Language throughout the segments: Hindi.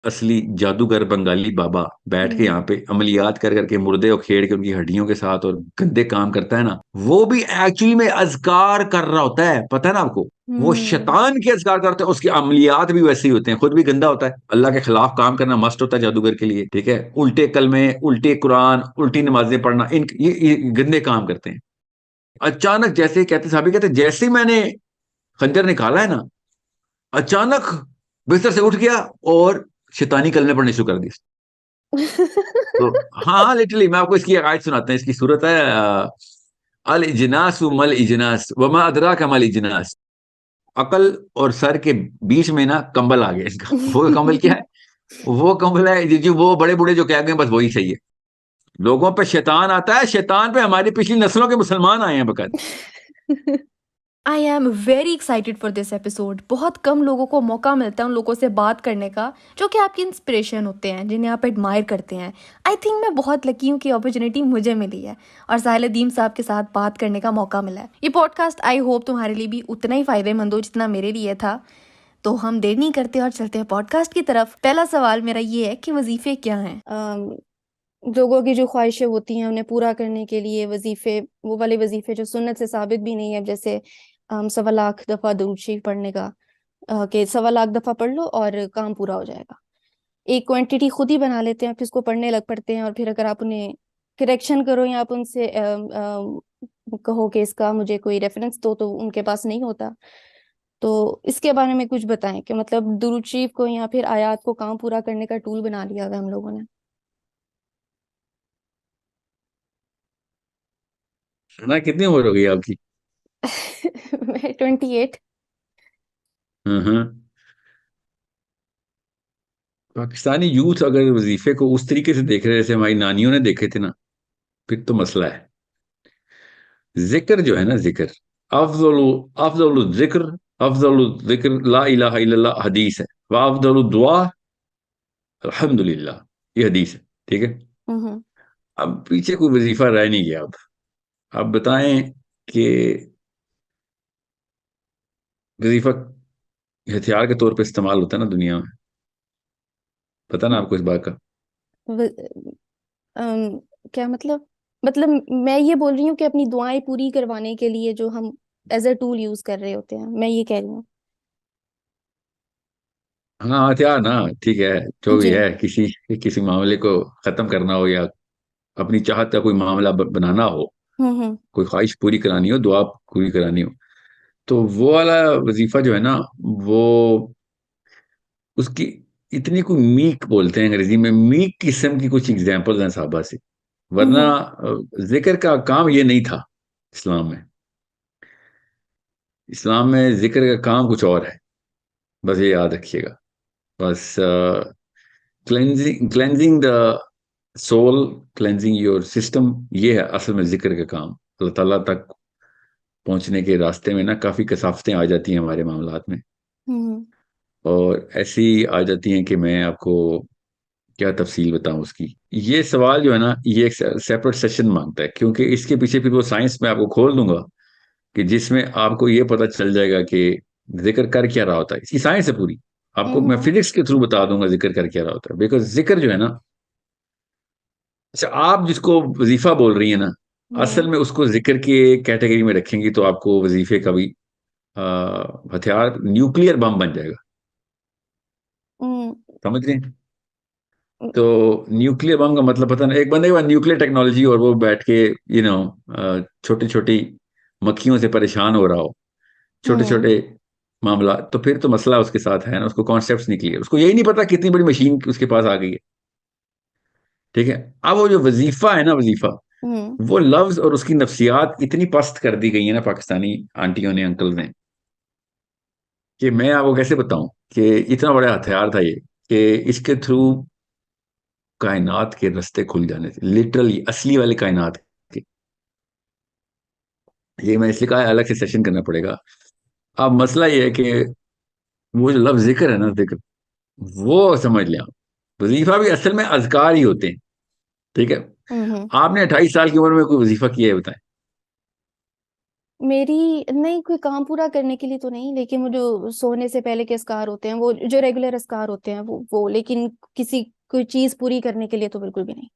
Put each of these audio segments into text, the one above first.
असली जादूगर बंगाली बाबा बैठ के हम्म। यहाँ पे अमलियात कर करके मुर्दे और खेड़ के उनकी हड्डियों के साथ और गंदे काम करता है ना, वो भी एक्चुअली में अजकार कर रहा होता है, पता है ना आपको। वो हम्म। शैतान के अजकार करते हैं, उसकी अमलियात भी वैसे ही होते हैं, खुद भी गंदा होता है। अल्लाह के खिलाफ काम करना मस्त होता है जादूगर के लिए, ठीक है। उल्टे कलमे, उल्टे कुरान, उल्टी नमाजें पढ़ना, ये गंदे काम करते हैं। अचानक जैसे कहते साहब कहते जैसे ही मैंने खंजर निकाला है ना, अचानक बिस्तर से उठ गया और शैतानी कलमे पढ़ने शुरू कर दी। तो हाँ हाँ, लिटरली मैं आपको इसकी आयत सुनाते हैं। इसकी सूरत है अल इजनास मल इजनास वमा अदरा का मल इजनास। अकल और सर के बीच में ना कंबल आ गया इसका। वो कंबल क्या है? वो कंबल है जो वो बड़े बूढ़े जो कह गए बस वही सही है। लोगों पे शैतान आता है, शैतान पे हमारी पिछली नस्लों के मुसलमान आए हैं बकत। I am very excited for this episode. बहुत कम लोगों को मौका मिलता है उन लोगों से बात करने का जो कि आपकी इंस्पिरेशन होते हैं, जिन्हें आप एडमायर करते हैं। आई थिंक मैं बहुत लकी हूँ कि अपॉर्चुनिटी मुझे मिली है और साहिल अदीम साहब के साथ बात करने का मौका मिला है। ये पॉडकास्ट आई होप तुम्हारे लिए भी उतना ही फायदेमंद हो जितना मेरे लिए था। तो हम देर नहीं करते और चलते हैं पॉडकास्ट की तरफ। पहला सवाल मेरा ये है कि वजीफे क्या हैं? लोगों की जो ख्वाहिशें होती हैं उन्हें पूरा करने के लिए वजीफे, वो वाले वजीफे जो सुन्नत से साबित भी नहीं है, जैसे 1.25 दफा दुरूद शरीफ पढ़ने का, कि 1.25 दफा पढ़ लो और काम पूरा हो जाएगा। एक क्वांटिटी खुद ही बना लेते हैं, फिर उसको पढ़ने लग पड़ते हैं, और फिर अगर आप उन्हें करेक्शन करो या आप उनसे कहो कि इसका मुझे कोई रेफरेंस दो, तो उनके पास नहीं होता। तो इसके बारे में कुछ बताएं कि मतलब दुरूद शरीफ को या फिर आयात को काम पूरा करने का टूल बना लिया हुआ है हम लोगों ने। ना कितनी उम्र हो गई आपकी? मैं 28। हम्म। पाकिस्तानी यूथ अगर वजीफे को उस तरीके से देख रहे हैं जैसे हमारी नानियों ने देखे थे ना, फिर तो मसला है। जिक्र जो है ना, जिक्र अफजल अफजल जिक्र, अफजल जिक्र ला इलाहा इल्लल्लाह हदीस है। व अफजल दुआ अल्हम्दुलिल्लाह, ये हदीस है, ठीक है। हम्म। अब पीछे कोई वजीफा रह नहीं गया। अब बताएं कि वजीफा हथियार के तौर पे इस्तेमाल होता है ना दुनिया में, पता ना आपको इस बात का? व- क्या मतलब? मतलब मैं ये बोल रही हूँ कि अपनी दुआएं पूरी करवाने के लिए जो हम एज अ टूल यूज कर रहे होते हैं, मैं ये कह रही हूँ। हाँ हथियार ना, ठीक है। जो भी जी। है, किसी किसी मामले को खत्म करना हो या अपनी चाहत का कोई मामला बनाना हो, हम्म। कोई ख्वाहिश पूरी करानी हो, दुआ पूरी करानी हो, तो वो वाला वजीफा जो है ना, वो उसकी इतनी कोई मीक बोलते हैं अंग्रेजी में, मीक किस्म की कुछ एग्जांपल्स हैं साहबा से। वरना हम्म। जिक्र का काम ये नहीं था इस्लाम में। इस्लाम में जिक्र का काम कुछ और है, बस ये याद रखिएगा। बस cleansing the soul, cleansing your system, ये है असल में जिक्र का काम। अल्लाह ताला तक पहुंचने के रास्ते में ना काफी कसाफतें आ जाती हैं हमारे मामलात में, हम्म। और ऐसी आ जाती हैं कि मैं आपको क्या तफसील बताऊं उसकी। ये सवाल जो है ना, ये एक सेपरेट सेशन मांगता है, क्योंकि इसके पीछे फिर वो साइंस में आपको खोल दूंगा कि जिसमें आपको ये पता चल जाएगा कि जिक्र कर क्या रहा होता है। इसकी साइंस है पूरी। आपको मैं हम्म। फिजिक्स के थ्रू बता दूंगा जिक्र कर क्या रहा होता है, बिकॉज जिक्र जो है ना, अच्छा आप जिसको वजीफा बोल रही है ना, हम्म। असल में उसको जिक्र की कैटेगरी में रखेंगी तो आपको वजीफे का भी अ, हथियार न्यूक्लियर बम बन जाएगा। हम्म। समझ रहे हैं? तो न्यूक्लियर बम का मतलब पता नहीं, एक बंदे के पास न्यूक्लियर टेक्नोलॉजी और वो बैठ के छोटी छोटी मक्खियों से परेशान हो रहा हो, छोटे हम्म। छोटे मामला, तो फिर तो मसला उसके साथ है ना। उसको कॉन्सेप्ट नहीं क्लियर, उसको यही नहीं पता कितनी बड़ी मशीन उसके पास आ गई है, ठीक है। अब वो जो वजीफा है ना, वजीफा, हम्म। वो लफ्ज और उसकी नफ्सियात इतनी पस्त कर दी गई है ना पाकिस्तानी आंटियों ने, अंकल ने, कि मैं आपको कैसे बताऊं कि इतना बड़ा हथियार था ये, कि इसके थ्रू कायनात के रास्ते खुल जाने थे, लिटरली असली वाले कायनात के। ये मैं इसलिए कहा है, अलग से सेशन करना पड़ेगा। अब मसला ये है कि वो जो लफ्ज जिक्र है ना, जिक्र, वो समझ लिया। वजीफा भी असल में अजकार ही होते हैं, ठीक है। हम्म। आपने 28 साल की उम्र में कोई वजीफा किया है बताएं? मेरी नहीं, कोई काम पूरा करने के लिए तो नहीं, लेकिन वो जो सोने से पहले के अस्कार होते हैं, वो जो रेगुलर अस्कार होते हैं वो लेकिन किसी कोई चीज पूरी करने के लिए तो बिल्कुल भी नहीं।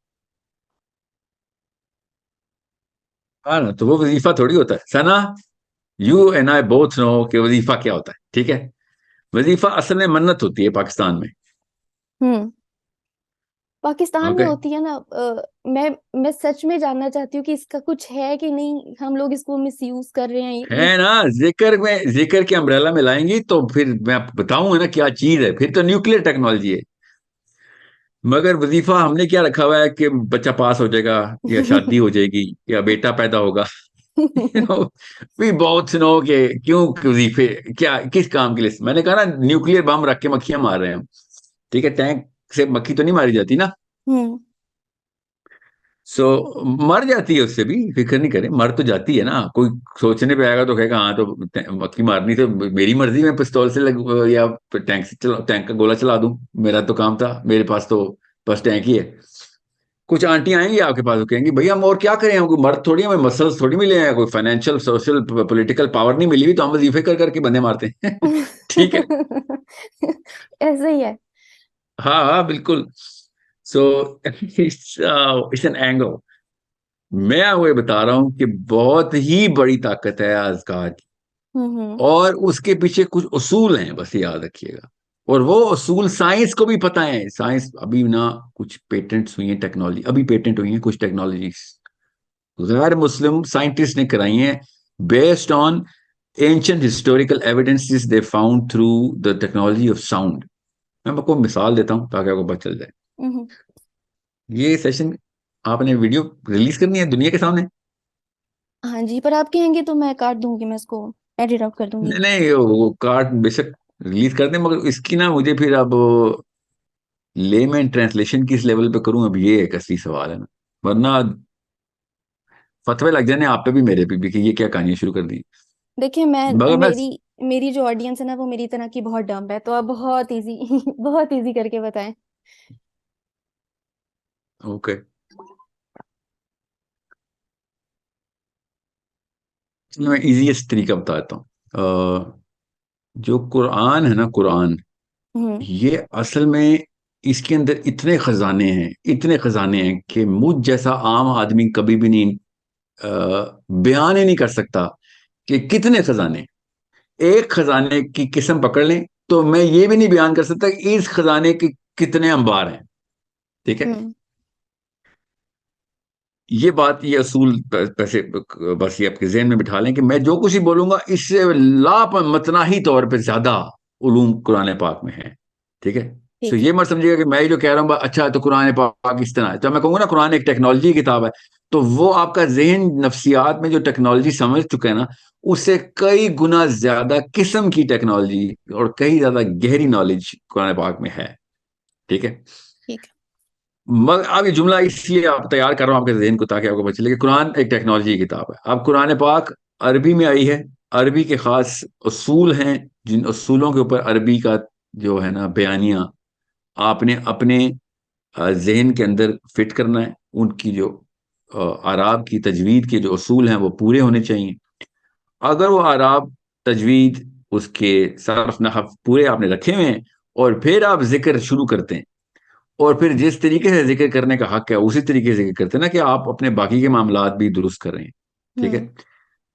हाँ ना, तो वो वजीफा थोड़ी होता है Sana. You and I both know कि वजीफा क्या होता है, ठीक है। वजीफा असल में मन्नत होती है पाकिस्तान में। हम्म। पाकिस्तान में ओके। होती है ना। मैं सच में जानना चाहती हूँ कि इसका कुछ है कि नहीं, हम लोग इसको मिस यूज कर रहे हैं है ये। ना, जिक्र के अम्ब्रेला में लाएंगी तो फिर मैं बताऊंगा ना क्या चीज है, फिर तो न्यूक्लियर टेक्नोलॉजी है। मगर वजीफा हमने क्या रखा हुआ है कि बच्चा पास हो जाएगा, या शादी हो जाएगी, या बेटा पैदा होगा। भी बहुत सुनो कि क्यों वजीफे, क्या किस काम के लिए। मैंने कहा ना, न्यूक्लियर बम रख के मक्खियां मार रहे हैं हम। ठीक है, टैंक से मक्खी तो नहीं मारी जाती ना। हम्म। सो मर जाती है, उससे भी फिक्र नहीं करें, मर तो जाती है ना। कोई सोचने पे आएगा तो कहेगा हाँ तो मक्खी मारनी तो मेरी मर्जी, मैं पिस्तौल से या टैंक से टैंक का गोला चला दूं। मेरा तो काम था, मेरे पास तो बस टैंक ही है। कुछ आंटी आएंगी आपके पास, वो कहेंगी भैया हम और क्या करें, हमको मर्द थोड़ी, हमें मसल्स थोड़ी मिले हैं, कोई फाइनेंशियल सोशल पॉलिटिकल पावर नहीं मिली हुई, तो हम वजीफे कर करके बंदे मारते हैं। ठीक है। ऐसे ही है। हाँ हाँ बिल्कुल। So it's an angle. मैं वो ये बता रहा हूं कि बहुत ही बड़ी ताकत है अज़कार की, हम्म। और उसके पीछे कुछ उसूल हैं, बस याद रखिएगा। और वो उसूल साइंस को भी पता है। साइंस अभी ना, कुछ पेटेंट्स हुई हैं टेक्नोलॉजी, अभी पेटेंट हुई हैं कुछ टेक्नोलॉजीज, गैर मुस्लिम साइंटिस्ट ने कराई हैं, based on ancient historical evidences they found through the technology of sound. मैं आपको मिसाल देता हूं ताकि आपको पता चल जाए। हम्म। ये सेशन आपने वीडियो रिलीज करनी है दुनिया के सामने। हाँ जी, पर आप कहेंगे तो मैं काट दूंगी, मैं इसको एडिट आउट कर दूंगी। नहीं नहीं, वो कार्ड बेशक रिलीज कर दें, मगर इसकी ना मुझे फिर अब लेमैन ट्रांसलेशन किस लेवल पे करूं, अब ये एक असली सवाल है ना। वरना फतवे लग जाने आप पे भी मेरे पे भी कि ये क्या कहानियां शुरू कर दी। देखिए, मैं मगर मैं मेरी मेरी जो ऑडियंस है ना, वो मेरी तरह की बहुत डम्ब है, तो आप बहुत इजी बहुत इजी करके बताएं। ओके, मैं इजीएस्ट तरीका बताता हूँ। जो कुरान है ना, कुरान, हम्म। ये असल में इसके अंदर इतने खजाने हैं, इतने खजाने हैं कि मुझ जैसा आम आदमी कभी भी नहीं बयान ही नहीं कर सकता कि कितने खजाने। एक खजाने की किस्म पकड़ लें तो मैं ये भी नहीं बयान कर सकता कि इस खजाने के कितने अंबार हैं। ठीक है। हम्म। ये बात, ये असूल पैसे, बस ये आपके जहन में बिठा लें कि मैं जो कुछ ही बोलूंगा इससे लाप मतनाही तौर पे ज्यादा उलूम कुरान पाक में है। ठीक है। सो ठीक है। ये मत समझिएगा कि मैं जो कह रहा हूँ अच्छा तो कुरान पाक इस तरह है, तो मैं कहूंगा ना कुरान एक टेक्नोलॉजी की किताब है, तो वो आपका जहन नफ्सियात में जो टेक्नोलॉजी समझ चुके हैं ना, उससे कई गुना ज्यादा किस्म की टेक्नोलॉजी और कई ज्यादा गहरी नॉलेज कुरान पाक में है। ठीक है। ठीक है। मगर अब ये जुमला इसलिए आप तैयार कर रहा हूं आपके जहन को, ताकि आपको पता चले कि कुरान एक टेक्नोलॉजी की किताब है। अब कुरान पाक अरबी में आई है, अरबी के खास उसूल हैं, जिन उसूलों के ऊपर अरबी का जो है ना बयानिया आपने अपने जहन के अंदर फिट करना है। उनकी जो आराब की तजवीद के जो उसूल हैं वो पूरे होने चाहिए। अगर वो आराब, तजवीद, उसके सरफ नहफ पूरे आपने रखे हुए हैं, और फिर आप जिक्र शुरू करते हैं, और फिर जिस तरीके से जिक्र करने का हक है उसी तरीके से जिक्र करते हैं ना, कि आप अपने बाकी के मामलात भी दुरुस्त कर रहे हैं। ठीक है। हम्म।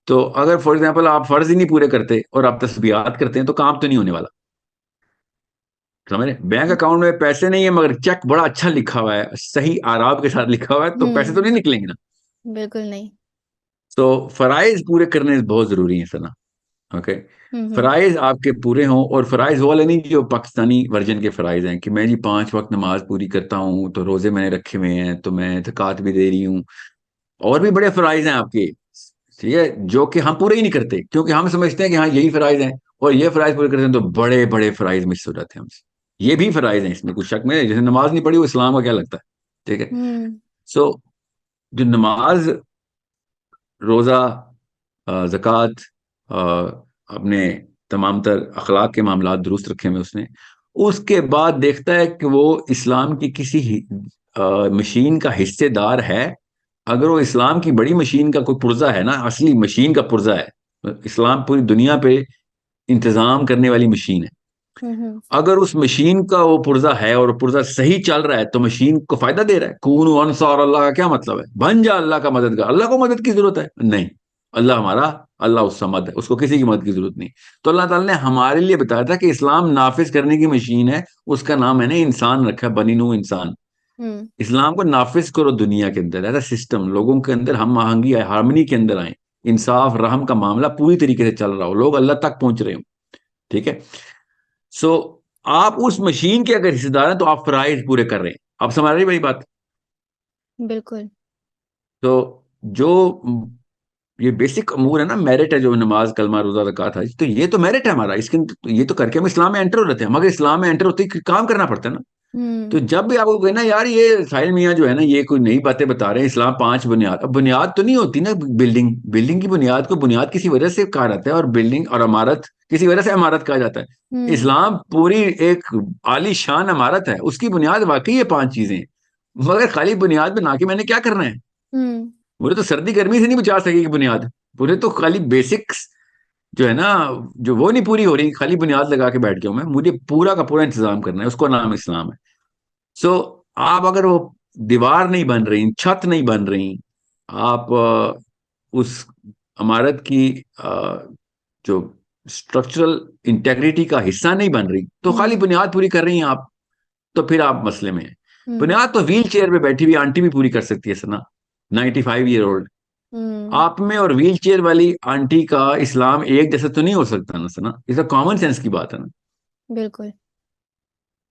तो अगर फॉर एग्जांपल आप फर्ज ही नहीं पूरे करते और आप तस्बीहात करते हैं तो काम तो नहीं होने वाला। समझ रहे, बैंक अकाउंट में पैसे नहीं है मगर चेक बड़ा अच्छा लिखा हुआ है, सही आराब के साथ लिखा हुआ है, तो पैसे तो हम्म। नहीं निकलेंगे ना। बिल्कुल नहीं। तो फराइज पूरे करने बहुत जरूरी है सना। ओके। हम्म। फराइज आपके पूरे हों, और फराइज वो वाले नहीं जो पाकिस्तानी वर्जन के फराइज हैं कि मैं जी 5 वक्त नमाज पूरी करता हूँ, तो रोजे मैंने रखे हुए हैं, तो मैं ज़कात भी दे रही हूँ। और भी बड़े फराइज हैं आपके, ठीक है, जो कि हम पूरे ही नहीं करते, क्योंकि हम समझते हैं कि हाँ यही फराइज हैं, और ये फराइज पूरे करते हैं तो बड़े बड़े फराइज मिस हो जाते हैं हमसे। ये भी फराइज हैं, इसमें कुछ शक में जैसे नमाज नहीं पढ़ी वो इस्लाम का क्या लगता है। ठीक है। हम्म। सो जो नमाज, रोजा, ज़कात, अपने तमाम तर अखलाक के मामलात दुरुस्त रखे हुए उसने, उसके बाद देखता है कि वो इस्लाम की किसी मशीन का हिस्सेदार है। अगर वो इस्लाम की बड़ी मशीन का कोई पुर्जा है ना, असली मशीन का पुर्जा है, इस्लाम पूरी दुनिया पे इंतजाम करने वाली मशीन है। हम्म। अगर उस मशीन का वो पुर्जा है और पुर्जा सही चल रहा है तो मशीन को फायदा दे रहा है। कून अंसार अल्लाह का क्या मतलब है? बन जा अल्लाह का मददगार। अल्लाह को मदद की जरूरत है? नहीं। अल्लाह हमारा, अल्लाह उस समद है, उसको किसी की मदद की जरूरत नहीं। तो अल्लाह ताला ने हमारे लिए बताया था कि इस्लाम नाफिज करने की मशीन है। उसका नाम मैंने इंसान रखा है, बनी नू इंसान। हम्म। इस्लाम को नाफिज करो दुनिया के अंदर, ऐसा सिस्टम लोगों के अंदर हम आहंगी हारमनी के अंदर आए, इंसाफ रहम का मामला पूरी तरीके से चल रहा हो, लोग अल्लाह तक पहुंच रहे हो। ठीक है। सो आप उस मशीन के अगर हिस्सेदार हैं तो आप फराइज पूरे कर रहे हैं। आप समझ रही भाई बात? बिल्कुल। तो जो ये बेसिक अमूर है ना, मेरिट है, जो नमाज कलमा रोजा ज़कात हज, तो ये तो मेरिट है हमारा। इसके ये तो करके हम इस्लाम में एंटर हो जाते हैं। मगर इस्लाम में एंटर होते ही काम करना पड़ता है ना। तो हम्म। जब भी आपको कहना यार ये साहिल मियाँ जो है ना ये कोई नई बातें बता रहे हैं, इस्लाम 5 बुनियाद, अब बुनियाद तो नहीं होती ना। बिल्डिंग बिल्डिंग की बुनियाद को बुनियाद किसी वजह से कहा जाता है, और बिल्डिंग और इमारत किसी वजह से इमारत कहा जाता है। हम्म। इस्लाम पूरी एक आलीशान इमारत है, उसकी बुनियाद वाकई ये 5 चीजें। मगर खाली बुनियाद बना के मैंने क्या करना है? हम्म। मुझे तो सर्दी गर्मी से नहीं बचा सकेगी बुनियाद। पूरे तो खाली बेसिक्स जो है ना, जो वो नहीं पूरी हो रही, खाली बुनियाद लगा के बैठ गया हूं मैं। मुझे पूरा का पूरा इंतजाम करना है, उसको नाम इस्लाम है। सो आप अगर वो दीवार नहीं बन रही, छत नहीं बन रही, आप उस इमारत की जो स्ट्रक्चरल इंटेग्रिटी का हिस्सा नहीं बन रही, तो खाली हम्म। बुनियाद पूरी कर रही हैं आप, तो फिर आप मसले में हैं। हम्म। बुनियाद तो व्हील चेयर पे बैठी हुई आंटी भी पूरी कर सकती है सना, 95 ईयर ओल्ड। हम्म। आप में और व्हील चेयर वाली आंटी का इस्लाम एक जैसा तो नहीं हो सकता ना सना। ये तो कॉमन सेंस की बात है ना। बिल्कुल।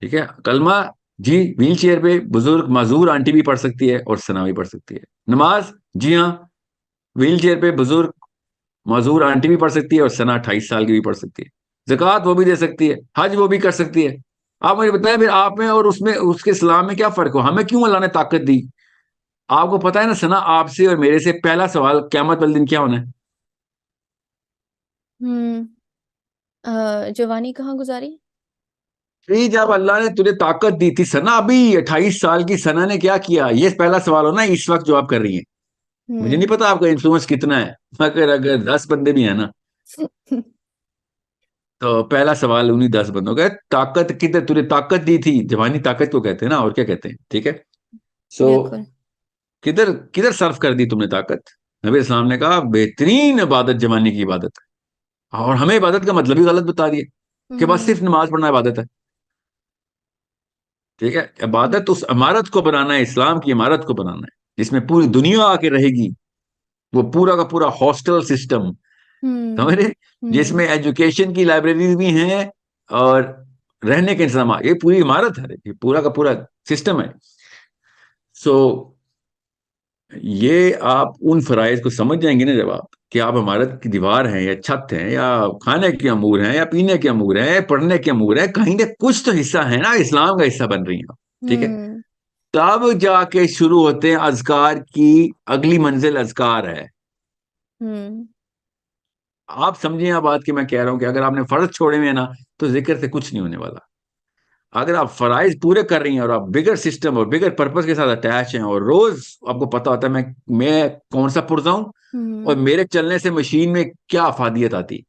ठीक है। कलमा जी व्हील चेयर पे बुजुर्ग माजूर आंटी भी पढ़ सकती है और सना भी पढ़ सकती है। नमाज जी हाँ, व्हील चेयर पे बुजुर्ग माजूर आंटी भी पढ़ सकती है और सना 28 साल की भी पढ़ सकती है। जक़ात वो भी दे सकती है, हज वो भी कर सकती है। आप मुझे बताएं फिर आप में और उसमें उसके इस्लाम में क्या फर्क हो? हमें क्यों अल्लाह ने ताकत दी? आपको पता है ना सना, आपसे और मेरे से पहला सवाल क़यामत वाले दिन क्या होना है? हम्म। जवानी कहाँ गुजारी? फिर जब अल्लाह ने तुझे ताकत दी थी सना, अभी 28 साल की सना ने क्या किया, ये पहला सवाल हो ना इस वक्त जो आप कर रही हैं। मुझे नहीं हम्म। पता आपका इन्फ्लुएंस कितना है, मगर अगर 10 बंदे भी है ना, तो पहला सवाल उन्हीं 10 बंदों का है, ताकत किधर तुझे ताकत दी थी? जवानी ताकत को कहते हैं ना, और क्या कहते हैं? ठीक है। सो बिल्कुल। किधर किधर सर्व कर दी तुमने ताकत? नबी इस्लाम ने कहा बेहतरीन इबादत जवानी की इबादत है। और हमें इबादत का मतलब ही गलत बता दिए कि बस हम्म। सिर्फ नमाज पढ़ना इबादत है। ठीक है। इबादत उस इमारत को बनाना है, इस्लाम की इमारत को बनाना है जिसमें पूरी दुनिया आके रहेगी। वो पूरा का पूरा हॉस्टल सिस्टम, समझ हम्म। रहे? हम्म। जिसमें एजुकेशन की लाइब्रेरीज भी हैं और रहने के इंतजाम, ये पूरी इमारत है, ये पूरा का पूरा सिस्टम है। सो ये आप उन फराइज को समझ जाएंगे ना जब आप, कि आप इमारत की दीवार हैं या छत हैं या खाने के अमूर हैं या पीने के अमूर हैं, पढ़ने के अमूर हैं, कहीं ना कुछ तो हिस्सा है ना, इस्लाम का हिस्सा बन रही हैं आप। ठीक है। हम्म। तब जाके शुरू होते हैं अजकार की अगली मंजिल, अजकार है। हम्म। आप समझिए आप बात की मैं कह रहा हूं कि अगर आपने फर्ज छोड़े हुए हैं ना, तो जिक्र से कुछ नहीं होने वाला। अगर आप फराइज पूरे कर रही हैं और आप बिगर सिस्टम और बिगर पर्पस के साथ अटैच हैं, और रोज आपको पता होता है मैं कौन सा पुरजा हूं और हम्म। मेरे चलने से मशीन में क्या अफादियत आती,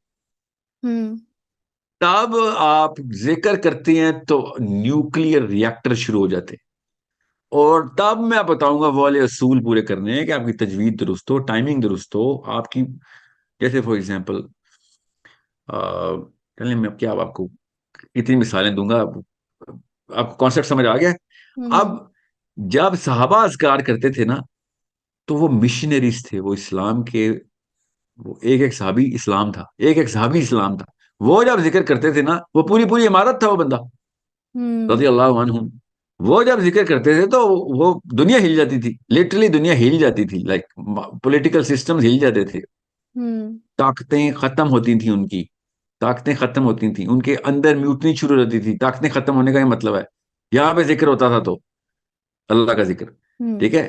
हम्म। तब आप जिक्र करती हैं तो न्यूक्लियर रिएक्टर शुरू हो जाते हैं। और तब मैं बताऊंगा वो वाले असूल पूरे करने हैं कि आपकी तजवीज दुरुस्त हो, टाइमिंग दुरुस्त हो आपकी। जैसे फॉर एग्जाम्पल, चलिए मैं क्या अब आपको इतनी मिसालें दूंगा, आपको कॉन्सेप्ट समझ आ गया है? अब हम्म। जब सहाबा अज़कार करते थे ना, तो वो मिशनरीज थे, वो इस्लाम के, वो एक एक सहाबी इस्लाम था, एक एक सहाबी इस्लाम था। वो जब जिक्र करते थे ना, वो पूरी पूरी इमारत था वो बंदा, हम्म। रजी अल्लाह अन्हु। वो जब जिक्र करते थे तो वो दुनिया हिल जाती थी, लिटरली दुनिया हिल जाती थी, लाइक पॉलिटिकल सिस्टम हिल जाते थे। हम्म। ताकतें खत्म होती थी उनकी, ताकतें खत्म होती थी उनके अंदर, म्यूटनी शुरू हो जाती थी। ताकतें खत्म होने का ही मतलब है, यहाँ पे जिक्र होता था तो अल्लाह का जिक्र। हम्म। ठीक है।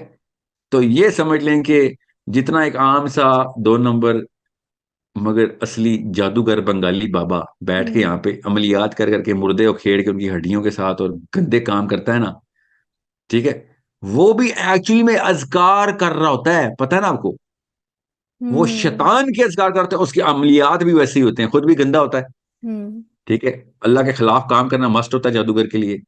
तो ये समझ लें कि जितना एक आम सा 2 नंबर मगर असली जादूगर बंगाली बाबा बैठ के हम्म। यहाँ पे अमलियात कर करके मुर्दे और खेड़ के उनकी हड्डियों के साथ और गंदे काम करता है ना, ठीक है, वो भी एक्चुअली में अजकार कर रहा होता है, पता है ना आपको? वो हम्म। शैतान के अज़कार करते हैं, उसके अमलियात भी वैसे ही होते हैं, खुद भी गंदा होता है। हम्म। ठीक है, अल्लाह के खिलाफ काम करना मस्ट होता है जादूगर के लिए।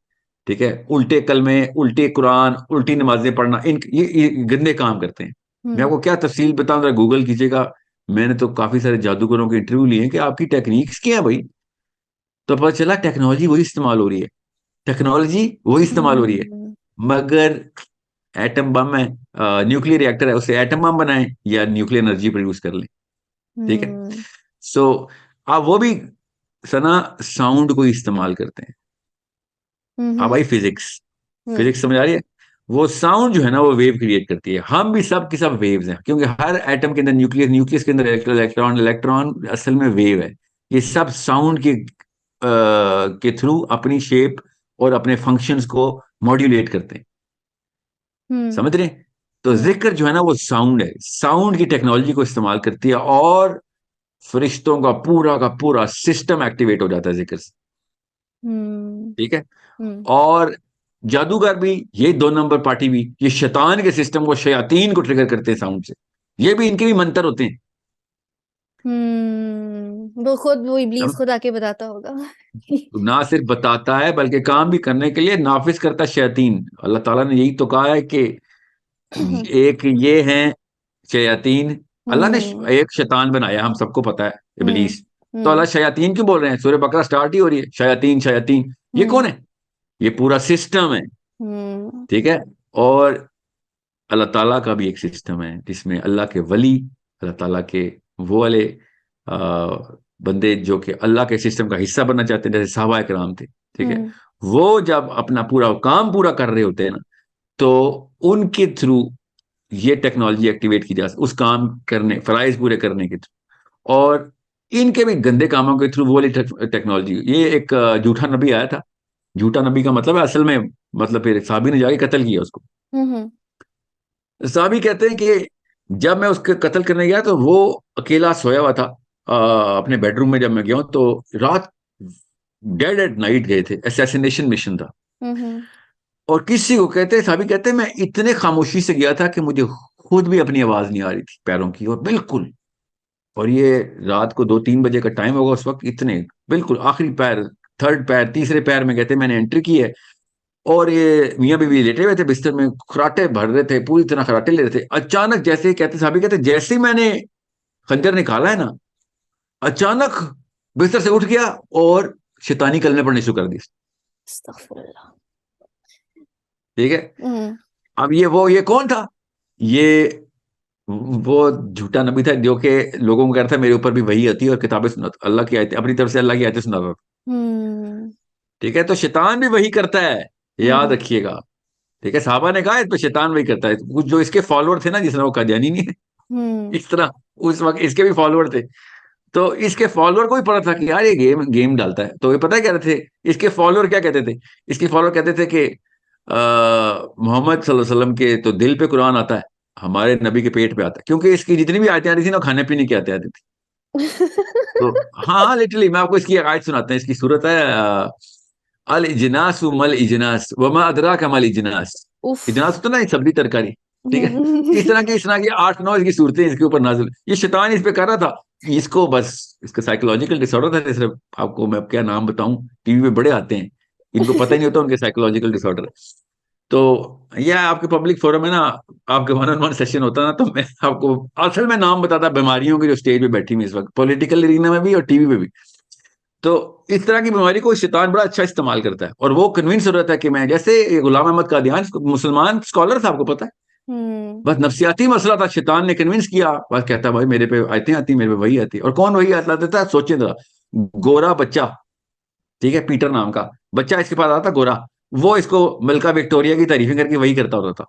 ठीक है, उल्टे कलमे, उल्टे कुरान, उल्टी नमाजें पढ़ना, ये गंदे काम करते हैं। मैं हम्म। आपको क्या तफसील बताऊं, जरा गूगल कीजिएगा। मैंने तो काफी सारे जादूगरों के इंटरव्यू लिए हैं कि आपकी टेक्निक्स क्या है भाई। तो पता चला टेक्नोलॉजी वही इस्तेमाल हो रही है, टेक्नोलॉजी वही इस्तेमाल हो रही है। हम्म। मगर एटम बम है, न्यूक्लियर रिएक्टर है, उससे एटम बम बनाएं या न्यूक्लियर एनर्जी प्रोड्यूस कर लें। ठीक है। हम्म। सो आप वो भी सना साउंड को ही इस्तेमाल करते हैं। अब हम्म। आई फिजिक्स, हम्म। फिजिक्स समझ आ रही है। वो साउंड जो है ना वो वेव क्रिएट करती है, हम भी सब की सब वेव्स हैं, क्योंकि हर एटम के अंदर न्यूक्लियस, न्यूक्लियस के अंदर इलेक्ट्रॉन, इलेक्ट्रॉन असल में वेव है। ये सब साउंड के थ्रू अपनी शेप और अपने फंक्शंस को मॉड्यूलेट करते हैं। हम्म। समझ रहे हैं? तो हम्म। जिक्र जो है ना वो साउंड है, साउंड की टेक्नोलॉजी को इस्तेमाल करती है, और फरिश्तों का पूरा सिस्टम एक्टिवेट हो जाता है जिक्र से। हम्म। ठीक है। हम्म। और जादूगर भी, ये 2 नंबर पार्टी भी, ये शैतान के सिस्टम को, शयातीन को ट्रिगर करते हैं साउंड से। ये भी इनके भी मंत्र होते हैं। वो खुद, वो इब्लीस हम- खुद आके बताता होगा। ना सिर्फ बताता है बल्कि काम भी करने के लिए नाफिज करता है शयातीन। अल्लाह ताला ने यही तो कहा है कि एक ये हैं शयातीन। अल्लाह ने हम्म। एक शैतान बनाया, हम सबको पता है, हम्म। इबलीस। तो हम्म। अल्लाह शयातीन क्यों बोल रहे हैं? सूरह बकरा स्टार्ट ही हो रही है शयातीन शयातीन। ये कौन हम्म। है? ये पूरा सिस्टम है। हम्म। ठीक है। और अल्लाह ताला का भी एक सिस्टम है जिसमें अल्लाह के वली, अल्लाह ताला के वो वाले आ, बंदे जो कि अल्लाह के सिस्टम का हिस्सा बनना चाहते हैं, जैसे सहाबा कराम थे। ठीक है। हम्म। वो जब अपना पूरा काम पूरा कर रहे होते हैं ना, तो उनके थ्रू ये टेक्नोलॉजी एक्टिवेट की जा सकती, उस काम करने, फराइज पूरे करने के थ्रू। और इनके भी गंदे कामों के थ्रू वो वाली टेक्नोलॉजी। ये एक झूठा नबी आया था। झूठा नबी का मतलब है असल में, मतलब फिर साहबी ने जाके कत्ल किया उसको। हम्म। साहबी कहते हैं कि जब मैं उसके कत्ल करने गया तो वो अकेला सोया हुआ था अपने बेडरूम में। जब मैं गया हूं तो रात, डेड एट नाइट गए थे, असैसिनेशन मिशन था। हम्म। और किसी को कहते हैं, साहबी कहते हैं, मैं इतने खामोशी से गया था कि मुझे खुद भी अपनी आवाज नहीं आ रही थी पैरों की, और बिल्कुल। और ये रात को 2-3 बजे का टाइम होगा उस वक्त, इतने बिल्कुल आखिरी पैर, थर्ड पैर, तीसरे पैर में कहते हैं मैंने एंट्री की है। और ये मियां बीवी लेटे हुए थे बिस्तर में, खराटे भर रहे थे, पूरी तरह खराटे ले रहे थे। अचानक जैसे ही कहते, साहबी कहते, जैसे ही मैंने खंजर निकाला है ना, अचानक बिस्तर से उठ गया और शैतानी कलमे पढ़ने शुरू कर दी। अस्तगफुरुल्लाह। ठीक है। हम्म। अब ये कौन था? ये वो झूठा नबी था जो कि लोगों को कह रहा था मेरे ऊपर भी वही आती है और किताबें सुनाता, अल्लाह की आयतें अपनी तरफ से, अल्लाह की आयतें सुनाता था। हम्म। ठीक है। तो शैतान भी वही करता है, याद हम्म। रखिएगा। ठीक है, साहबा ने कहा इस पे शैतान वही करता है। कुछ जो इसके फॉलोअर थे ना, जिस तरह वो कादियानी नहीं है, हम्म। इस तरह उस वक्त इसके भी फॉलोअर थे। तो इसके फॉलोअर को भी पता था कि यार ये गेम गेम डालता है। तो ये पता है क्या थे इसके फॉलोअर, क्या कहते थे? इसके फॉलोअर कहते थे कि मोहम्मद सल्लल्लाहु अलैहि वसल्लम के तो दिल पे कुरान आता है, हमारे नबी के पेट पे आता है, क्योंकि इसकी जितनी भी आयतें आती थी ना, खाने पीने की आयतें आती थी। तो हाँ हाँ, लिटरली मैं आपको इसकी एक आयत सुनाते हैं। इसकी सूरत है अल इजनास मल इजनास वमा अदरा का मल इजनास। उफ। इजनास होता ना सब्जी तरकारी। ठीक है। हम्म। इस तरह की 8-9 इसकी सूरतें इसके ऊपर नाजिल। ये शैतान इस पे कर रहा था। इसको बस, इसका साइकोलॉजिकल डिसऑर्डर था। जैसे आपको मैं क्या नाम बताऊं, टीवी पे बड़े आते हैं, इनको पता ही नहीं होता उनके साइकोलॉजिकल डिसऑर्डर। तो यह आपके पब्लिक फोरम है ना, आपके 1-on-1 सेशन होता ना, तो मैं आपको असल में नाम बताता बीमारियों की जो स्टेज पे बैठी हुई इस वक्त, पॉलिटिकल एरिना में भी और टीवी पे भी। तो इस तरह की बीमारी को शैतान बड़ा अच्छा इस्तेमाल करता है, और वो कन्विंस हो रहा है कि मैं, जैसे ये गुलाम अहमद कादियान मुसलमान स्कॉलर था, आपको पता है, हम्म। बस नफसियाती मसला था, शैतान ने कन्विंस किया। बस कहता भाई मेरे पे आयतें आती, मेरे पे वही आती। और कौन वही आयत लाता था? सोचिए जरा, गोरा बच्चा। ठीक है, पीटर नाम का बच्चा इसके पास आता था, गोरा। वो इसको मलका विक्टोरिया की तारीफें करके वही करता होता था।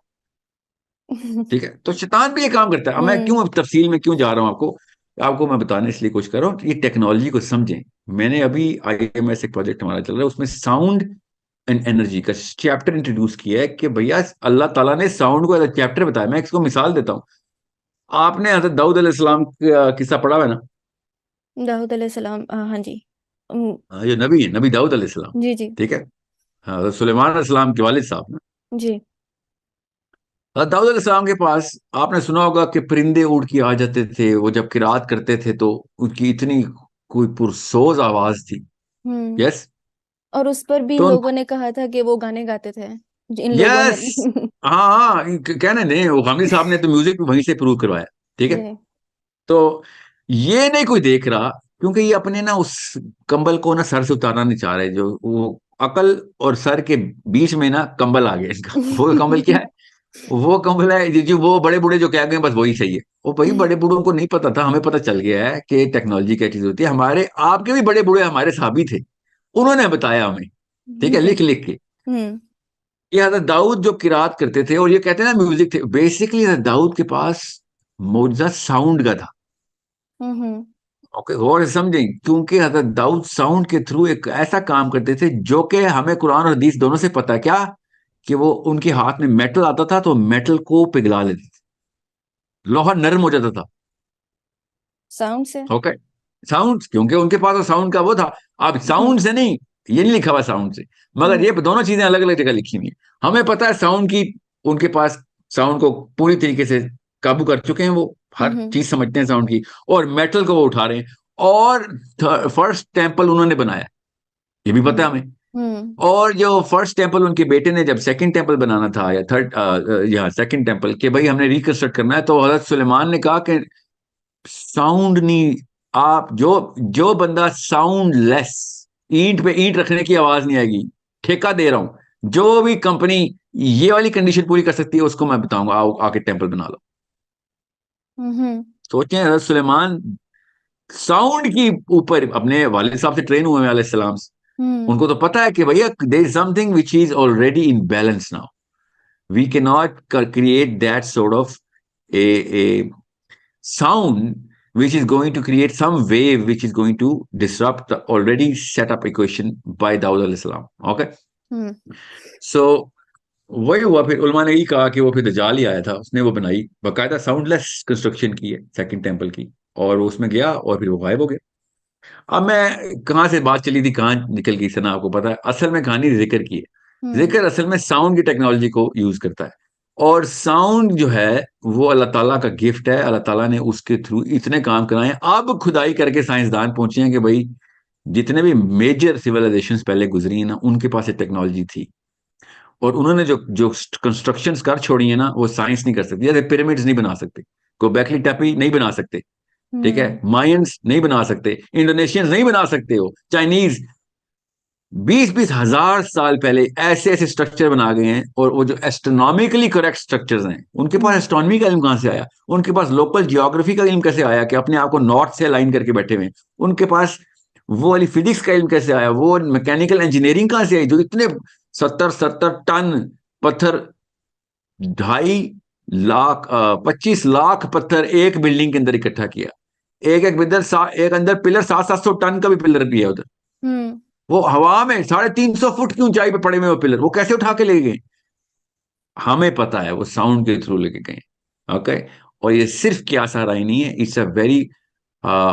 ठीक है। तो शैतान भी ये काम करता है। अब मैं क्यों, अब तफसील में क्यों जा रहा हूं आपको, आपको मैं बताने इसलिए कोशिश कर रहा हूँ कि ये टेक्नोलॉजी को समझें। मैंने अभी IMS एक प्रोजेक्ट हमारा चल रहा है, उसमें साउंड एंड एनर्जी का चैप्टर इंट्रोड्यूस किया है कि भैया अल्लाह ताला ने साउंड को एज चैप्टर बताया। मैं इसको मिसाल देता हूँ। आपने हजरत दाऊद अलैहिस्सलाम का किस्सा पढ़ा हुआ है ना? दाऊद अलैहिस्सलाम, हाँ जी। हाँ, ये नबी है, नबी दाऊद अलैहिस्सलाम। जी जी। ठीक है। हाँ, सुलेमान अलैहिस्सलाम के वालिद साहब ना। जी। दाऊद अलैहिस्सलाम के पास आपने सुना होगा कि परिंदे उड़ के आ जाते थे, वो जब किरात करते थे तो उनकी इतनी कोई पुरसोज आवाज थी। हम्म। यस। और उस पर भी इन तो लोगों ने कहा था कि वो गाने गाते थे, इन लोगों ने। यस, हाँ हाँ, कहने नहीं, वो गांधी साहब ने तो म्यूजिक भी वहीं से प्रूव करवाया। ठीक है। जी। तो ये नहीं कोई देख रहा, क्योंकि ये अपने ना उस कंबल को ना सर से उतारना नहीं चाह रहे, जो वो अकल और सर के बीच में ना कंबल आ गया इनका। वो कंबल क्या है? वो कंबल है जो वो बड़े बूढ़े जो कह गए बस वही सही है। वो भाई बड़े बूढ़ों को नहीं पता था, हमें पता चल गया है कि टेक्नोलॉजी क्या चीज होती है। हमारे आपके भी बड़े बूढ़े हमारे साहबी थे, उन्होंने बताया हमें। ठीक है, जी। लिख लिख के। हम्म। ये हजरत दाऊद जो किरात करते थे और ये कहते हैं ना म्यूजिक थे, बेसिकली हजरत दाऊद के पास मौजूदा साउंड का था। हम्म। ओके, गौर से समझें, क्योंकि हजरत दाऊद साउंड के थ्रू एक ऐसा काम करते थे जो कि हमें कुरान और हदीस दोनों से पता है क्या, कि वो उनके हाथ में मेटल आता था तो मेटल को पिघला लेते थे, लोहा नरम हो जाता था। साउंड से। ओके, साउंड, क्योंकि उनके पास तो साउंड का वो था। अब हम्म। साउंड से नहीं, ये नहीं लिखा हुआ साउंड से, मगर हम्म। ये दोनों चीजें अलग अलग जगह लिखी हुई हैं। हमें पता है साउंड की, उनके पास साउंड को पूरी तरीके से काबू कर चुके हैं, वो हर हम्म। चीज समझते हैं साउंड की। और मेटल को वो उठा रहे हैं। और फर्स्ट टेम्पल उन्होंने बनाया, ये भी पता है हम्म। हमें। हम्म। और जो फर्स्ट टेम्पल उनके बेटे ने जब सेकंड टेम्पल बनाना था, या थर्ड, या सेकंड टेम्पल के भाई हमने रिकंस्ट्रक्ट करना है, तो हजरत सुलेमान ने कहा कि साउंड नहीं, आप जो जो बंदा साउंड लेस, ईंट पे ईंट रखने की आवाज नहीं आएगी, ठेका दे रहा हूं, जो भी कंपनी ये वाली कंडीशन पूरी कर सकती है उसको मैं बताऊंगा, आओ आके टेम्पल बना लो। हम्म। सोचें, हजरत सुलेमान साउंड की ऊपर अपने वालिद साहब से ट्रेन हुए हैं अलैहिस्सलाम से। हम्म। उनको तो पता है कि भैया there is something which is already in balance now, we can not create that sort of a sound which is going to create some wave which is going to disrupt the already set up equation by Dawud alayhi salam. Okay, hmm. so वही हुआ, फिर उलमा ने यही कहा कि वो फिर दजाल ही आया था, उसने वो बनाई बाकायदा साउंडलेस कंस्ट्रक्शन की है सेकंड टेम्पल की, और वो उसमें गया और फिर वो गायब हो गया। अब मैं कहाँ से बात चली थी कहाँ निकल गई सना, आपको पता है असल में कहानी जिक्र की है। हम्म। जिक्र असल में साउंड की टेक्नोलॉजी को यूज करता है। और साउंड जो है वो अल्लाह ताला का गिफ्ट है, अल्लाह ताला ने उसके थ्रू इतने काम कराए हैं। अब खुदाई करके साइंसदान पहुंचे हैं कि भाई जितने भी मेजर सिविलाइजेशंस पहले गुजरी हैं ना, उनके पास ये टेक्नोलॉजी थी। और उन्होंने जो जो कंस्ट्रक्शंस कर छोड़ी है ना, वो साइंस नहीं कर सकती। जैसे पिरामिड्स नहीं बना सकते, गोबेकली टेपी नहीं बना सकते, ठीक है, हम्म। मायंस नहीं बना सकते, इंडोनेशियंस नहीं बना सकते, हो चाइनीज 20-20 हजार साल पहले ऐसे ऐसे स्ट्रक्चर बना गए हैं। और वो जो एस्ट्रोनॉमिकली करेक्ट स्ट्रक्चर्स हैं, उनके पास हम्म। एस्ट्रोनॉमी का इल्म कहां से आया? उनके पास लोकल जियोग्राफी का इल्म कैसे आया कि अपने आप को नॉर्थ से अलाइन करके बैठे हुए हैं? उनके पास वो वाली फिजिक्स का इल्म कैसे आया? वो मैकेनिकल इंजीनियरिंग कहां से आई जो इतने 70-70 टन पत्थर, 2.5 लाख 25 लाख पत्थर एक बिल्डिंग के अंदर इकट्ठा किया? एक एक बिल्डर एक अंदर पिलर 700-700 टन का भी पिलर भी है उधर। हम्म। वो हवा में 350 फुट की ऊंचाई पे पड़े हुए वो पिलर, वो कैसे उठा के ले गए? हमें पता है वो साउंड के थ्रू लेके गए। ओके। और ये सिर्फ क्या सहारा ही नहीं है, it's a very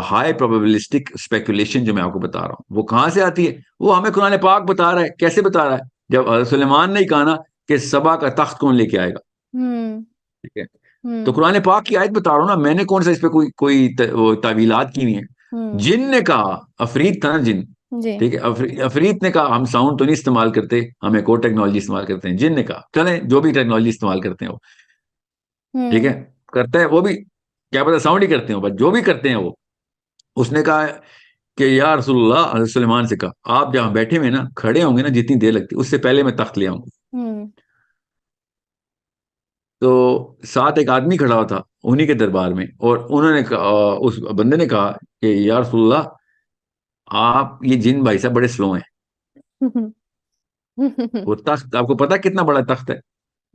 high probabilistic speculation जो मैं आपको बता रहा हूँ। वो कहां से आती है? वो हमें कुरान पाक बता रहा है। कैसे बता रहा है? जब सुलेमान ने कहा ना कि सबा का तख्त कौन लेके आएगा, हम्म। ठीक है, तो हम्म। कुरान पाक की आयत बता रहा हूँ ना, मैंने कौन सा इस पे कोई कोई वो तावीलात की नहीं है। हम्म। जिन ने कहा, अफरीत था ना जिन, जी। ठीक है, अफरीत ने कहा हम साउंड तो नहीं इस्तेमाल करते, हम एक और टेक्नोलॉजी इस्तेमाल करते हैं। जिन ने कहा चले जो भी टेक्नोलॉजी इस्तेमाल करते हैं वो, ठीक है, हम्म। करते हैं वो भी, क्या पता साउंड ही करते हो, बट जो भी करते हैं वो। उसने कहा कि या रसूलुल्लाह, हज़रत सुलेमान से कहा आप जहां बैठे हुए ना खड़े होंगे ना, जितनी देर लगती उससे पहले मैं तख्त ले आऊंगा। हम्म। तो साथ एक आदमी खड़ा हुआ था उन्हीं के दरबार में, और उन्होंने उस बंदे ने कहा कि या रसूलुल्लाह, आप ये जिन भाई साहब बड़े स्लो हैं। वो तख्त आपको पता है कितना बड़ा तख्त है?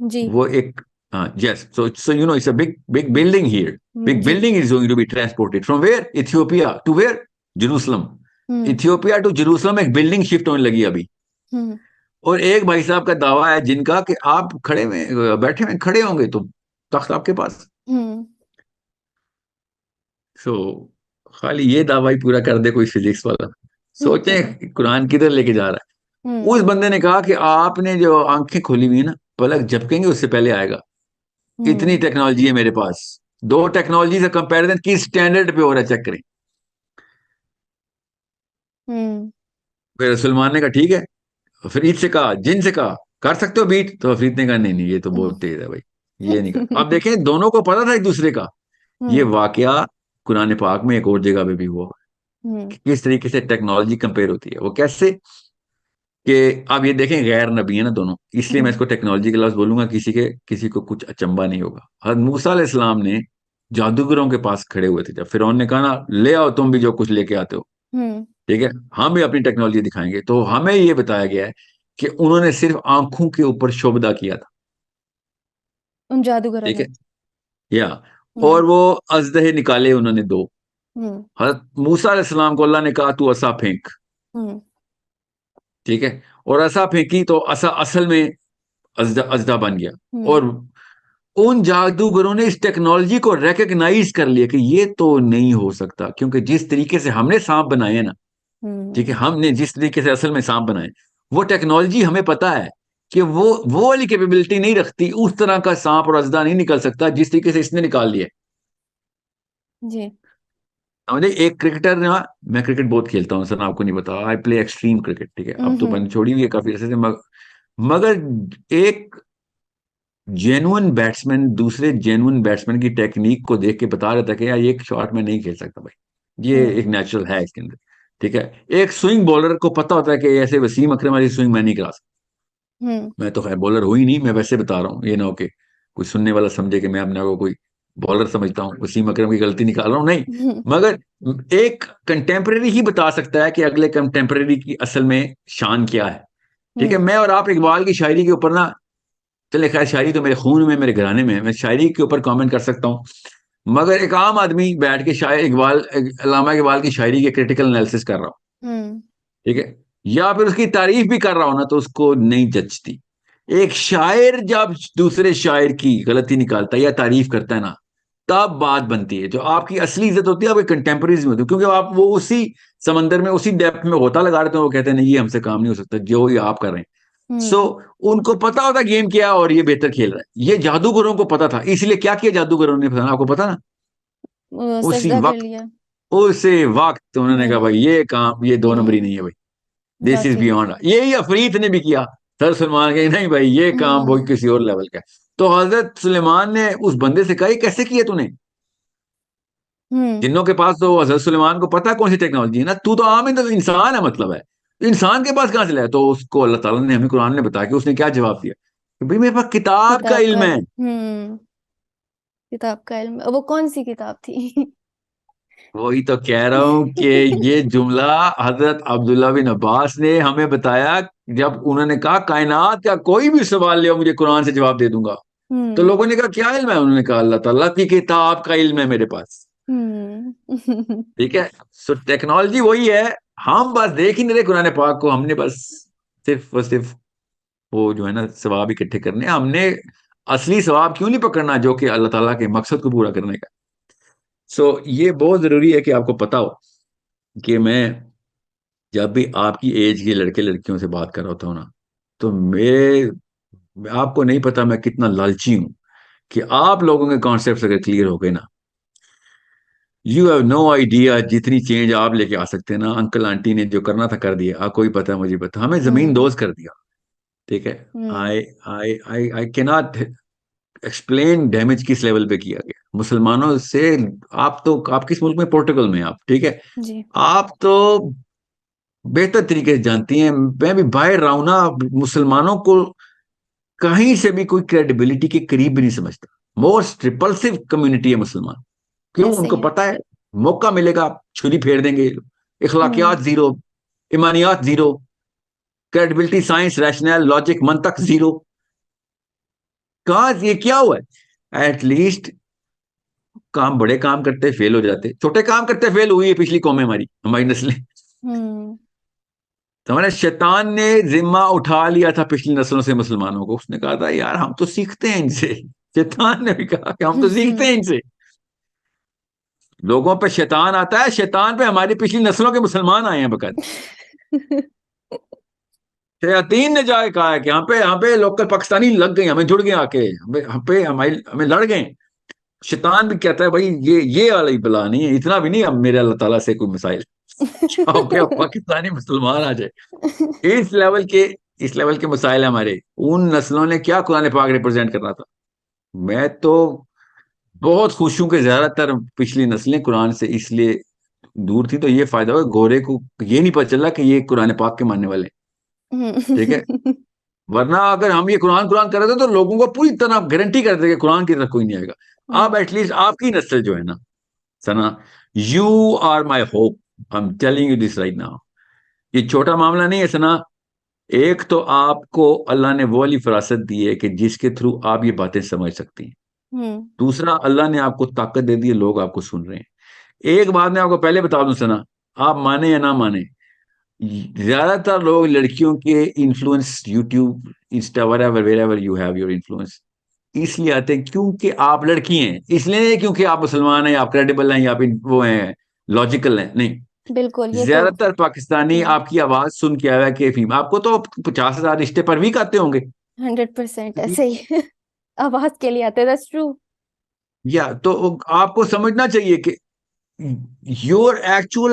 जी। वो एक, हाँ, yes, so you know it's a big big building here. Big जी। Building is going to be transported from where, Ethiopia to where, Jerusalem. Hmm. Ethiopia to Jerusalem एक बिल्डिंग शिफ्ट होने लगी अभी। हम्म। और एक भाई साहब का दावा है जिनका कि आप खड़े में बैठे में खड़े होंगे तो तख्त आपके पास। हम्म। सो खाली ये दावा ही पूरा कर दे कोई फिजिक्स वाला, सोचें कुरान किधर लेके जा रहा है। उस हम्म। बंदे ने कहा कि आपने जो आंखें खोली हुई है ना, पलक झपकेंगे उससे पहले आएगा। इतनी हम्म। टेक्नोलॉजी है मेरे पास। दो टेक्नोलॉजी से कंपैरिजन किस स्टैंडर्ड पे हो रहा है, चेक करें। हम्म। फिर सलमान ने कहा ठीक है। फरीद से कहा, जिन से कहा, कर सकते हो बीट? तो फरीद ने कहा नहीं नहीं, ये तो बहुत तेज है भाई, ये नहीं कर। अब देखें, दोनों को पता था एक दूसरे का। ये हम्म। वाकया कुरान पाक में एक और जगह पे भी हुआ हम्म। कि किस तरीके से टेक्नोलॉजी कंपेयर होती है। वो कैसे कि अब ये देखें, गैर नबी है ना दोनों, इसलिए मैं हम्म। इसको टेक्नोलॉजी के लफ्ज बोलूंगा, किसी को कुछ अचंबा नहीं होगा। हज़रत मूसा अलैहिस्सलाम ने जादूगरों के पास खड़े हुए थे, जब फिरौन ने कहा ना ले आओ तुम भी जो कुछ लेके आते हो, हम्म। ठीक है, हम भी अपनी टेक्नोलॉजी दिखाएंगे, तो हमें ये बताया गया है कि उन्होंने सिर्फ आंखों के ऊपर शुबदा किया था। उन जादूगरों ठीक ने। है, या हम्म। और वो अजदहे निकाले उन्होंने दो। हम्म। हज़रत मूसा अलैहिस्सलाम को अल्लाह ने कहा तू असा फेंक, हम्म। ठीक है, और असा फेंकी तो असा असल में अजदा अजदा बन गया। हम्म। और उन जादूगरों ने इस टेक्नोलॉजी को रिकग्नाइज कर लिया कि ये तो नहीं हो सकता, क्योंकि जिस तरीके से हमने सांप बनाए हैं ना, ठीक है, हम्म। हमने जिस तरीके से असल में सांप बनाए, वो टेक्नोलॉजी हमें पता है कि वो वाली कैपेबिलिटी नहीं रखती, उस तरह का सांप और अजदा नहीं निकल सकता जिस तरीके से इसने निकाल लिया। जी। समझे, एक क्रिकेटर ने, मैं क्रिकेट बहुत खेलता हूँ सर, आपको नहीं पता, आई प्ले एक्सट्रीम क्रिकेट, ठीक है, अब तो हम्म। मैंने छोड़ी हुई है काफी अर्से से, मगर एक जेन्युइन बैट्समैन दूसरे जेन्युइन बैट्समैन की टेक्निक को देख के बता रहा था कि यार ये एक शॉट में नहीं खेल सकता भाई, ये हम्म। एक नेचुरल है इसके अंदर। ठीक है, एक स्विंग बॉलर को पता होता है कि ऐसे वसीम अकरम वाली स्विंग मैं नहीं करा सकता। हम्म। मैं तो खैर बॉलर हुई नहीं, मैं वैसे बता रहा हूँ, ये ना हो कि कोई सुनने वाला समझे कि मैं अपने को कोई बॉलर समझता हूँ, वसीम अकरम की गलती निकाल रहा हूँ, नहीं। हम्म। मगर एक कंटेम्परेरी ही बता सकता है कि अगले कंटेम्परेरी की असल में शान क्या है। ठीक है, हम्म। मैं और आप इकबाल की शायरी के ऊपर ना, चले खैर शायरी तो मेरे खून में, मेरे घराने में है, मैं शायरी के ऊपर कमेंट कर सकता हूँ। मगर एक आम आदमी बैठ के शायर इकबाल, अल्लामा इकबाल की शायरी के क्रिटिकल एनालिसिस कर रहा हो, हम्म। ठीक है, या फिर उसकी तारीफ भी कर रहा हो ना, तो उसको नहीं जचती। एक शायर जब दूसरे शायर की गलती निकालता है या तारीफ करता है ना, तब बात बनती है। जो आपकी असली इज्जत होती है आपके कंटेम्परेरीज में होती है, क्योंकि आप वो उसी समंदर में उसी डेप्थ में होता लगा रहे थे, वो कहते हैं नहीं ये हमसे काम नहीं हो सकता जो ये आप कर रहे हैं। सो हम्म। उनको पता होता गेम क्या है और ये बेहतर खेल रहा है, ये जादूगरों को पता था, इसलिए क्या किया जादूगरों ने, पता आपको पता ना, उसी सजदा कर वक्त, लिया। उसी वक्त उन्होंने कहा भाई हम्म। ये काम, ये दो नंबरी नहीं है भाई, दिस बात इज सही है। बियॉन्ड। यही अफरीत ने भी किया, सर सलमान के नहीं भाई ये काम बहुत हम्म। किसी और लेवल का है। तो हजरत सुलेमान ने उस बंदे से कहा ये कैसे किया तूने? हम्म। जिन्नों के पास तो हजरत सुलेमान को पता है कौन सी टेक्नोलॉजी है ना, तू तो आम इंसान है, मतलब है, इंसान के पास कहां से लाया? तो उसको अल्लाह ताला ने, हमें कुरान ने बताया कि उसने क्या जवाब दिया कि भाई मेरे पास किताब का किताब का इल्म है। इल्म। किताब का इल्म, वो कौन सी किताब थी? वही तो कह रहा हूं कि ये जुमला हजरत अब्दुल्ला बिन अब्बास ने हमें बताया, जब उन्होंने कहा कायनात का कोई भी सवाल ले मुझे कुरान से जवाब दे दूंगा। तो हम्म। लोगों ने कहा क्या इल्म है? उन्होंने कहा अल्लाह ताला की किताब का इल्म है मेरे पास। हम्म। ठीक है, सो टेक्नोलॉजी वही है, हम बस देख ही नहीं रहे कुरान पाक को, हमने बस सिर्फ और सिर्फ वो जो है ना सवाब इकट्ठे करने, हमने असली सवाब क्यों नहीं पकड़ना जो कि अल्लाह ताला के मकसद को पूरा करने का। सो ये बहुत जरूरी है कि आपको पता हो कि मैं जब भी आपकी एज के लड़के लड़कियों से बात कर रहा होता हूँ ना, तो आपको नहीं पता मैं कितना लालची हूं कि आप लोगों के कॉन्सेप्ट अगर क्लियर हो गए ना, यू हैव नो आइडिया जितनी चेंज आप लेके आ सकते हैं ना। अंकल आंटी ने जो करना था कर दिया, कोई पता है मुझे पता, हमें जमीन हम्म। दोज कर दिया। ठीक है, hmm. I I can not explain damage किस लेवल पे किया गया मुसलमानों से। आप किस मुल्क में? पोर्टुगल में आप, ठीक है, जी। आप तो बेहतर तरीके से जानती हैं, मैं भी बाहर रहा हूं ना, मुसलमानों को कहीं से भी कोई क्रेडिबिलिटी के करीब भी नहीं समझता। मोस्ट रिपल्सिव कम्युनिटी है मुसलमान। क्यों? ऐसे उनको ही है। पता है मौका मिलेगा छुरी फेर देंगे। हम्म। इखलाकियात जीरो, ईमानियात zero, credibility, science, rational, logic, मंतक जीरो। कहा ये क्या हुआ है? एटलीस्ट काम, बड़े काम करते फेल हो जाते, छोटे काम करते फेल हुई है पिछली कौमें, हमारी हमारी नस्लें। हम्म। तो हमारे शैतान ने जिम्मा उठा लिया था पिछली नस्लों से मुसलमानों को, उसने कहा था यार हम तो सीखते हैं इनसे। शैतान ने भी कहा कि हम तो सीखते हैं इनसे। लोगों पे शैतान आता है, शैतान पे हमारी पिछली नस्लों के मुसलमान आए हैं बकायदा। शयातीन ने जाके कहा है कि यहाँ पे लोकल पाकिस्तानी लग गए, हमें जुड़ गए आके, हमें लड़ गए। शैतान भी कहता है भाई ये वाली बला नहीं है, इतना भी नहीं अब मेरे अल्लाह ताला से कोई मिसाइल पे अब पाकिस्तानी मुसलमान आ जाए। इस लेवल के मसाइल है हमारे। उन नस्लों ने क्या कुरान पाक रिप्रेजेंट करना था। मैं तो बहुत खुश हूं कि ज्यादातर पिछली नस्लें कुरान से इसलिए दूर थी, तो ये फायदा हुआ गोरे को ये नहीं पता चला कि ये कुरान पाक के मानने वाले हैं। ठीक है। वरना अगर हम ये कुरान कुरान कर रहे थे तो लोगों को पूरी तरह गारंटी कर देते कि कुरान की तरफ कोई नहीं आएगा। अब एटलीस्ट आपकी नस्ल जो है ना Sana, you are my hope, I am telling you this right now. ये छोटा मामला नहीं है सना। एक तो आपको अल्लाह ने वो वाली फरासत दी है कि जिसके थ्रू आप ये बातें समझ सकती हैं। दूसरा, अल्लाह ने आपको ताकत दे दी है, लोग आपको सुन रहे हैं। एक बात मैं आपको पहले बता दूं सना, आप माने या ना माने, ज्यादातर लोग लड़कियों के influence YouTube, Insta, wherever you have your influence, इसलिए आते हैं क्योंकि आप लड़की हैं। इसलिए नहीं क्योंकि आप मुसलमान हैं, आप क्रेडिबल हैं, या फिर वो हैं, लॉजिकल हैं, नहीं। बिल्कुल, ये तो ज्यादातर पाकिस्तानी हम्म आपकी आवाज सुन के आया कि फीम, आपको तो 50,000 रिश्ते पर वीक आते होंगे। 100% ऐसे ही आवाज के लिए आते, दैट्स ट्रू। या तो आपको समझना चाहिए कि your actual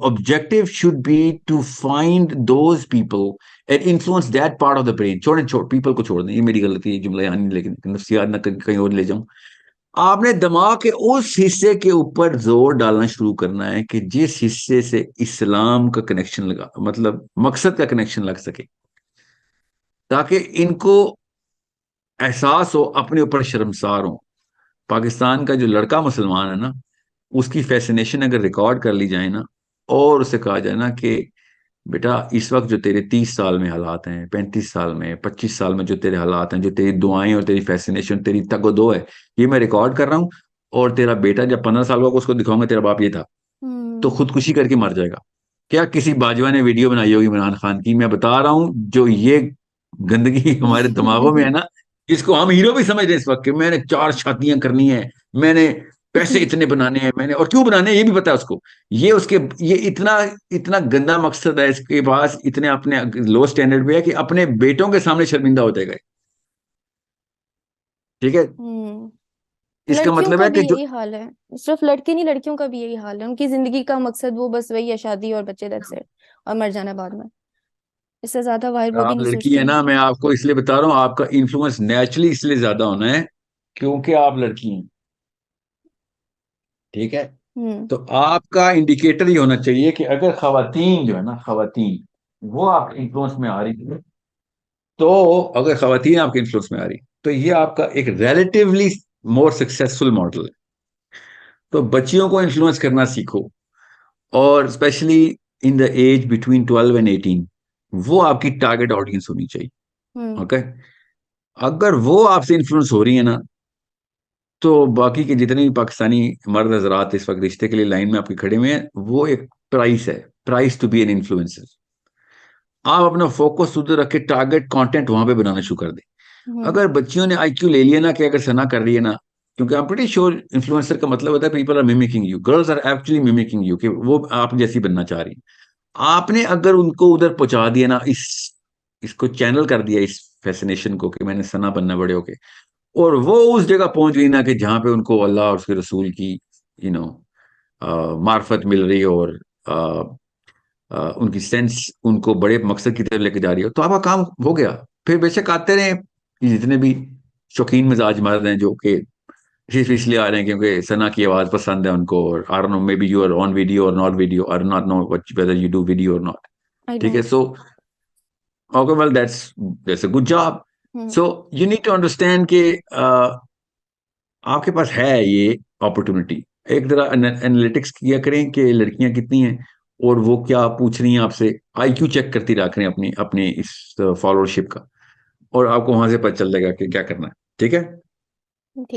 objective should be to find those people and influence that part of the brain। छोड़ people को छोड़ दें, ये मेरी गलती है जुमला यहाँ नहीं, लेकिन नफ्सियात ना कहीं और ले जाऊं। आपने दिमाग के उस हिस्से के ऊपर जोर डालना शुरू करना है कि जिस हिस्से से इस्लाम का कनेक्शन लगा, मतलब मकसद का कनेक्शन लग सके, ताकि इनको एहसास हो, अपने ऊपर शर्मसार हो। पाकिस्तान का जो लड़का मुसलमान है ना, उसकी फैसिनेशन अगर रिकॉर्ड कर ली जाए ना, और उसे कहा जाए ना कि बेटा इस वक्त जो तेरे 30 साल में हालात हैं, 35 साल में, 25 साल में जो तेरे हालात हैं, जो तेरी दुआएं और तेरी फैसिनेशन, तेरी तगदो है, ये मैं रिकॉर्ड कर रहा हूँ। और तेरा बेटा जब 15 साल का होगा, उसको दिखाऊंगा तेरा बाप ये था, तो खुदकुशी करके मर जाएगा। क्या किसी बाजवा ने वीडियो बनाई होगी इमरान खान की? मैं बता रहा हूँ, जो ये गंदगी हमारे दिमागों में है ना, जिसको हम हीरो भी समझ रहे हैं इस वक्त, कि मैंने 4 शादियां करनी है, मैंने पैसे इतने बनाने हैं, मैंने, और क्यों बनाने हैं ये भी पता है उसको। ये उसके, ये इतना इतना गंदा मकसद है इसके पास, इतने अपने लो स्टैंडर्ड पे है कि अपने बेटों के सामने शर्मिंदा हो जाएगा। ठीक है। इसका लड़कियों मतलब का है भी कि जो यही हाल है। सिर्फ लड़के नहीं, लड़कियों का भी यही हाल है। उनकी जिंदगी का मकसद वो बस वही है, शादी और बच्चे, दैट्स इट, और मर जाना बाद में। इससे ज्यादा वाहिर वो भी आप नहीं लड़की है सोचती। ना, मैं आपको इसलिए बता रहा हूँ, आपका इन्फ्लुएंस नेचुरली इसलिए ज्यादा होना है क्योंकि आप लड़की हैं। ठीक है। हम्म तो आपका इंडिकेटर ये होना चाहिए कि अगर खवातीन जो है ना, खवातीन वो आपके इन्फ्लुएंस में आ रही है, तो अगर खवातीन आपके इन्फ्लुएंस में आ रही, तो ये आपका एक रिलेटिवली मोर सक्सेसफुल मॉडल है। तो बच्चियों को इन्फ्लुएंस करना सीखो, और specially in the age between 12 and 18, वो आपकी टारगेट ऑडियंस होनी चाहिए। Hmm okay. अगर वो आपसे इन्फ्लुएंस हो रही है ना, तो बाकी के जितने भी पाकिस्तानी मर्द हजरात इस वक्त रिश्ते के लिए लाइन में आपके खड़े हुए हैं, वो एक प्राइस है, price to be an influencer. आप अपना फोकस उधर रख के टारगेट कंटेंट वहां पे बनाना शुरू कर दें। हम्म अगर बच्चियों ने आईक्यू ले लिया ना, कि अगर सना कर रही है ना, क्योंकि I am pretty sure influencer का मतलब होता है people are mimicking you, girls are actually mimicking you, कि वो आप जैसी बनना चाह रही है। आपने अगर उनको उधर पहुंचा दिया ना, इसको चैनल कर दिया, इस फैसिनेशन को, कि मैंने सना बनना बड़े होके, और वो उस जगह पहुंच गई ना कि जहां पे उनको अल्लाह और उसके रसूल की यू नो मार्फत मिल रही है, और उनकी सेंस उनको बड़े मकसद की तरफ लेके जा रही है, तो आपका काम हो गया। फिर बेशक आते रहे जितने भी शौकीन मिजाज मर्द हैं, जो कि सिर्फ इसलिए आ रहे हैं क्योंकि सना की आवाज पसंद है उनको, और I don't know, maybe you are on video or not video, or not no whether you do video or not. I ठीक है। Don't. So okay, well that's a good job. Hmm so you need to understand कि आपके पास है ये अपॉर्चुनिटी। एक तरह एनालिटिक्स किया करें कि लड़कियां कितनी हैं, और वो क्या पूछ रही हैं आपसे, आईक्यू चेक करती रह करें अपनी अपने इस फॉलोअरशिप का, और आपको वहां से पता चल जाएगा कि क्या करना है। ठीक है। ठीक।